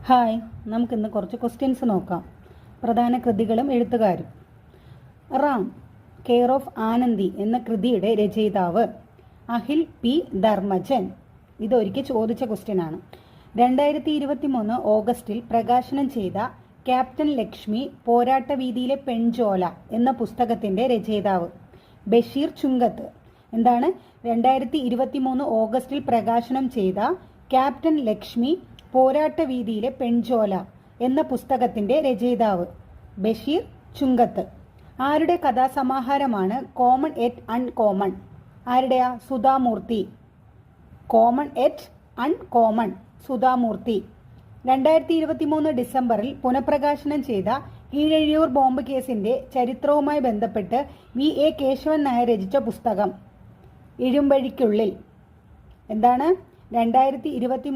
Hi, നമുക്കിന്ന് കുറച്ച് questions നോക്കാം. പ്രധാന കൃതികളും എഴുത്തുകാരും. റാം കെയർ ഓഫ് ആനന്ദി എന്ന കൃതിയുടെ രചയിതാവ് അഹിൽ പി ധർമ്മജൻ. ഇതൊരിക്കൽ ചോദിച്ച ക്വസ്റ്റ്യൻ ആണ്. 2023 ഓഗസ്റ്റിൽ പ്രകാശനം ചെയ്ത ക്യാപ്റ്റൻ ലക്ഷ്മി പോരാട്ടവീതിയിലെ പെൺജോല എന്ന പുസ്തകത്തിന്റെ രചയിതാവ് ബഷീർ ചുങ്കത്ത്. എന്താണ്? 2023 ഓഗസ്റ്റിൽ പ്രകാശനം ചെയ്ത ക്യാപ്റ്റൻ ലക്ഷ്മി പോരാട്ടവീതിയിലെ പെൺജോല എന്ന പുസ്തകത്തിന്റെ രചയിതാവ് ബഷീർ ചുങ്കത്ത്. ആരുടെ കഥാസമാഹാരമാണ് കോമൺ എറ്റ് അൺകോമൺ? ആരുടെയാ? Sudha Murty. Common yet uncommon, Sudha Murty. 2023 ഡിസംബറിൽ പുനഃപ്രകാശനം ചെയ്ത കീഴഴിയൂർ ബോംബ് കേസിന്റെ ചരിത്രവുമായി ബന്ധപ്പെട്ട് VA കേശവൻ നായർ രചിച്ച പുസ്തകം ഇരുമ്പഴിക്കുള്ളിൽ. എന്താണ്? 2023